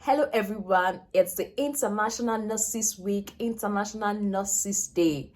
Hello everyone, it's the International Nurses Week, International Nurses Day.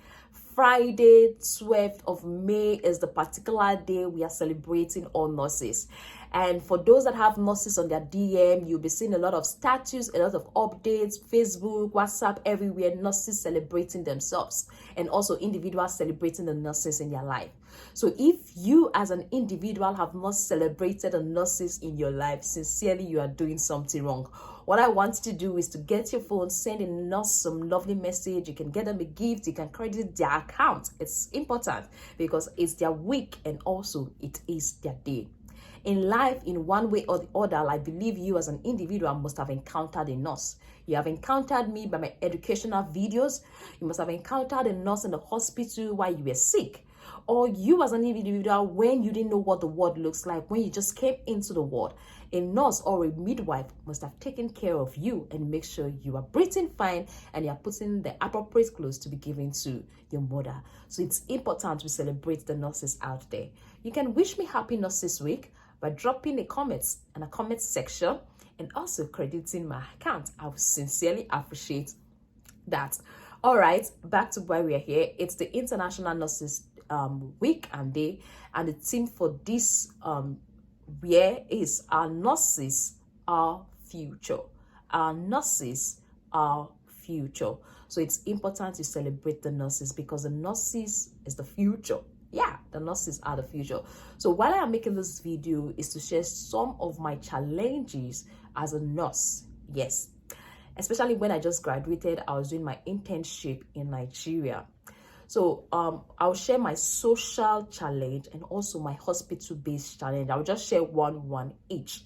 Friday, 12th of May is the particular day we are celebrating all nurses. And for those that have nurses on their DM, you'll be seeing a lot of statues, a lot of updates, Facebook, WhatsApp, everywhere, nurses celebrating themselves and also individuals celebrating the nurses in their life. So if you as an individual have not celebrated the nurses in your life, sincerely, you are doing something wrong. What I want you to do is to get your phone, send a nurse some lovely message. You can get them a gift. You can credit their account. It's important because it's their week and also it is their day. In life, in one way or the other, I believe you as an individual must have encountered a nurse. You have encountered me by my educational videos. You must have encountered a nurse in the hospital while you were sick. Or you as an individual when you didn't know what the ward looks like, when you just came into the ward. A nurse or a midwife must have taken care of you and make sure you are breathing fine and you are putting the appropriate clothes to be given to your mother. So it's important to celebrate the nurses out there. You can wish me happy Nurses Week by dropping a comment in the comment section and also crediting my account. I would sincerely appreciate that. All right, back to why we are here. It's the International Nurses Week and Day, and the theme for this year is our nurses are future. Our nurses are future. So it's important to celebrate the nurses because the nurses is the future. Yeah, the nurses are the future. So while I'm making this video is to share some of my challenges as a nurse. Yes, especially when I just graduated, I was doing my internship in Nigeria. So I'll share my social challenge and also my hospital-based challenge. I'll just share one each.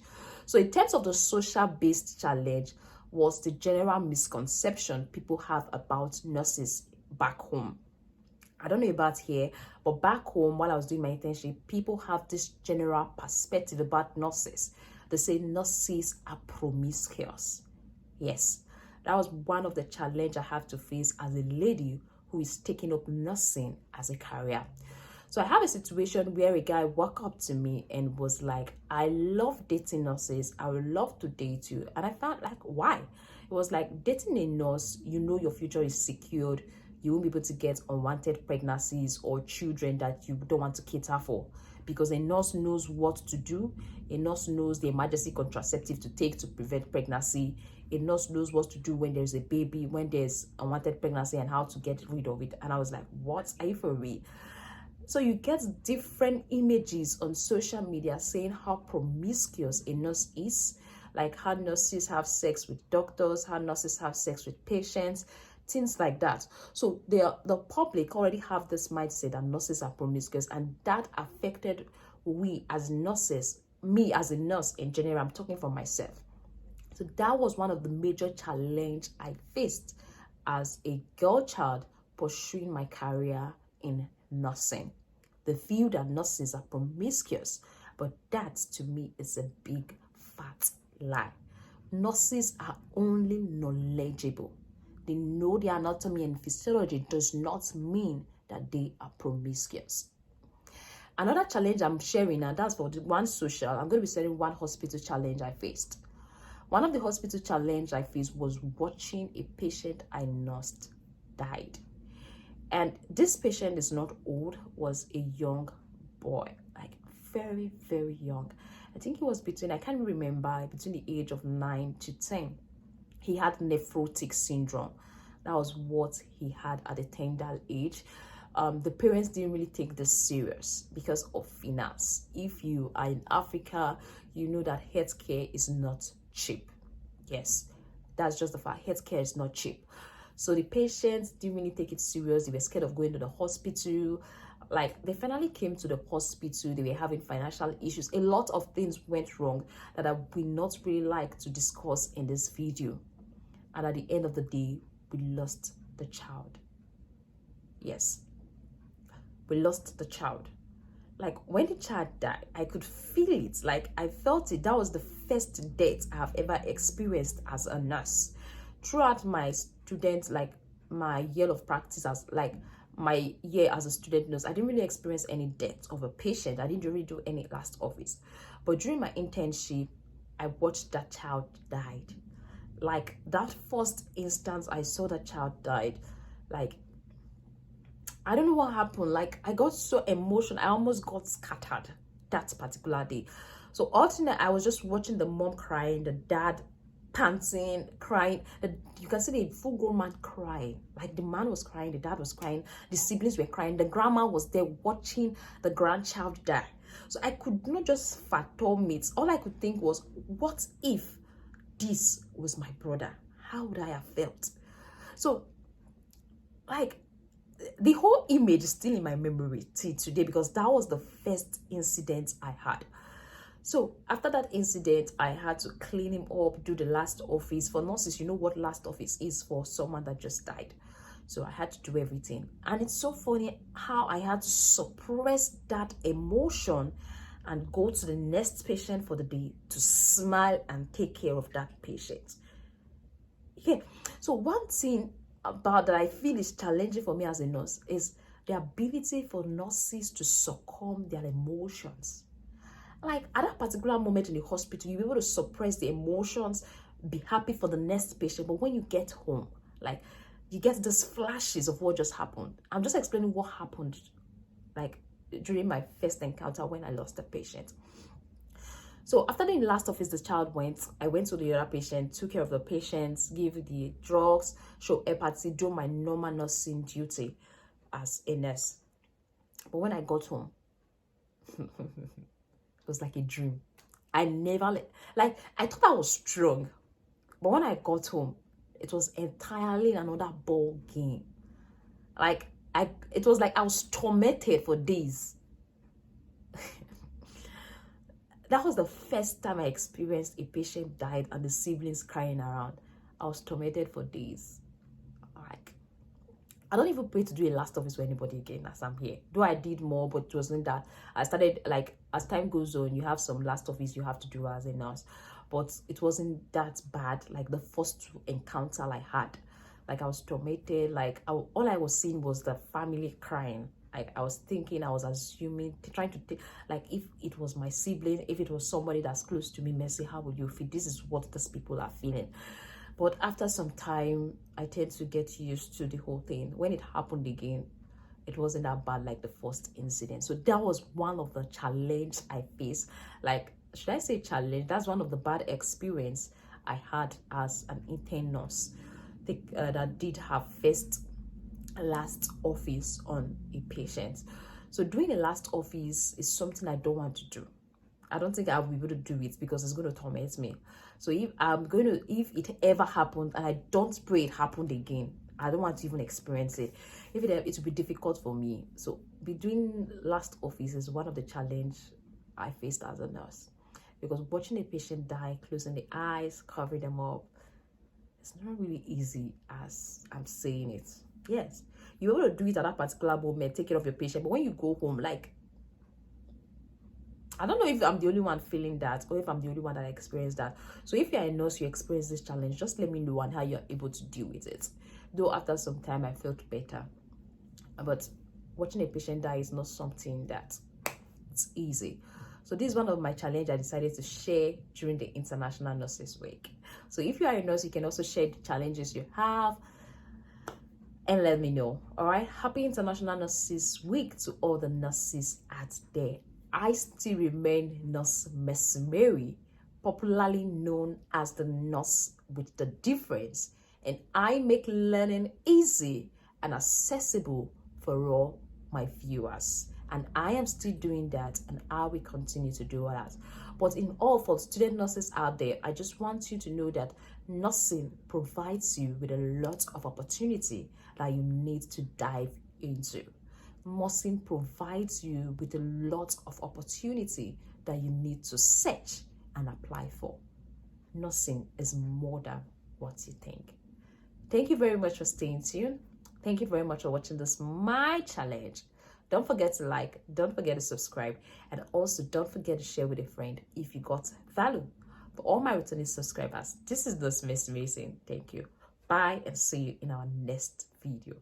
So in terms of the social-based challenge was the general misconception people have about nurses back home. I don't know about here, but back home while I was doing my internship, people have this general perspective about nurses. They say nurses are promiscuous. Yes, that was one of the challenges I have to face as a lady who is taking up nursing as a career. So I have a situation where a guy walked up to me and was like, I love dating nurses. I would love to date you. And I felt like, why? It was like dating a nurse, you know your future is secured. You won't be able to get unwanted pregnancies or children that you don't want to cater for. Because a nurse knows what to do. A nurse knows the emergency contraceptive to take to prevent pregnancy. A nurse knows what to do when there's a baby, when there's unwanted pregnancy and how to get rid of it. And I was like, what? Are you for real? So you get different images on social media saying how promiscuous a nurse is, like how nurses have sex with doctors, how nurses have sex with patients, things like that. So the public already have this mindset that nurses are promiscuous, and that affected we as nurses, me as a nurse in general. I'm talking for myself. So that was one of the major challenge I faced as a girl child pursuing my career in nursing. The view that nurses are promiscuous, but that to me is a big fat lie. Nurses are only knowledgeable. They know the anatomy and physiology does not mean that they are promiscuous. Another challenge I'm sharing, and that's for the one social, I'm going to be sharing one hospital challenge I faced. One of the hospital challenge I faced was watching a patient I nursed died. And this patient is not old, was a young boy, like very, very young. I think he was between, I can't remember, between the age of 9 to 10. He had nephrotic syndrome. That was what he had at a tender age. The parents didn't really take this serious because of finance. If you are in Africa, you know that healthcare is not cheap. Yes, that's just the fact. Healthcare is not cheap. So the patients didn't really take it serious. They were scared of going to the hospital. Like, they finally came to the hospital. They were having financial issues. A lot of things went wrong that I would not really like to discuss in this video. And at the end of the day, we lost the child. Yes, we lost the child. Like, when the child died, I could feel it. Like, I felt it. That was the first death I have ever experienced as a nurse. Throughout my student, like my year of practice as like my year as a student nurse, I didn't really experience any death of a patient. I didn't really do any last office. But during my internship, I watched that child died. Like that first instance I saw the child died, like I don't know what happened. Like I got so emotional, I almost got scattered that particular day. So alternate, I was just watching the mom crying, the dad panting, crying. You can see the full-grown man crying. Like the man was crying, the dad was crying, the siblings were crying, the grandma was there watching the grandchild die. So I could not just fathom it. All I could think was, what if this was my brother? How would I have felt? So, like, the whole image is still in my memory till today, because that was the first incident I had. So after that incident, I had to clean him up, do the last office. For nurses, you know what last office is for someone that just died. So I had to do everything. And it's so funny how I had to suppress that emotion and go to the next patient for the day to smile and take care of that patient. Yeah. So one thing about that I feel is challenging for me as a nurse is the ability for nurses to succumb their emotions. Like at that particular moment in the hospital, you're able to suppress the emotions, be happy for the next patient. But when you get home, like you get these flashes of what just happened. I'm just explaining what happened, like during my first encounter when I lost a patient. So after the last office, the child went, I went to the other patient, took care of the patients, gave the drugs, show empathy, do my normal nursing duty as a nurse. But when I got home, it was like a dream. I never, like, I thought I was strong. But when I got home, it was entirely another ball game. Like, it was like I was tormented for days. That was the first time I experienced a patient died and the siblings crying around. I was tormented for days. Like, I don't even pray to do a last office with anybody again as I'm here. Though I did more, but it wasn't that. I started, like, as time goes on, you have some last office you have to do as a nurse. But it wasn't that bad, like the first encounter I had. Like, I was tormented. Like, all I was seeing was the family crying. Like, I was thinking, I was assuming, trying to think, like, if it was my sibling, if it was somebody that's close to me, Mercy, how would you feel? This is what these people are feeling. But after some time, I tend to get used to the whole thing. When it happened again, it wasn't that bad like the first incident. So that was one of the challenges I faced. Like, should I say challenge? That's one of the bad experience I had as an intern nurse that did have first last office on a patient. So doing a last office is something I don't want to do. I don't think I'll be able to do it because it's going to torment me. So if it ever happened, and I don't pray it happened again, I don't want to even experience it. If it will be difficult for me. So doing last office is one of the challenges I faced as a nurse, because watching a patient die, closing the eyes, covering them up, it's not really easy as I'm saying it. Yes, you're able to do it at that particular moment, take care of your patient, but when you go home, like, I don't know if I'm the only one feeling that, or if I'm the only one that experienced that. So if you're a nurse, you experience this challenge, just let me know and how you're able to deal with it. Though after some time, I felt better. But watching a patient die is not something that it's easy. So this is one of my challenges I decided to share during the International Nurses Week. So if you are a nurse, you can also share the challenges you have and let me know. All right, happy International Nurses Week to all the nurses out there. I still remain Nurse Mercy Mary, popularly known as the nurse with the difference, and I make learning easy and accessible for all my viewers. And I am still doing that, and I will continue to do that. But in all, for student nurses out there, I just want you to know that nursing provides you with a lot of opportunity that you need to dive into. Nursing provides you with a lot of opportunity that you need to search and apply for. Nursing is more than what you think. Thank you very much for staying tuned. Thank you very much for watching this my challenge. Don't forget to like, don't forget to subscribe, and also don't forget to share with a friend if you got value. For all my returning subscribers, this is Nurse Mercy Mary. Thank you. Bye, and see you in our next video.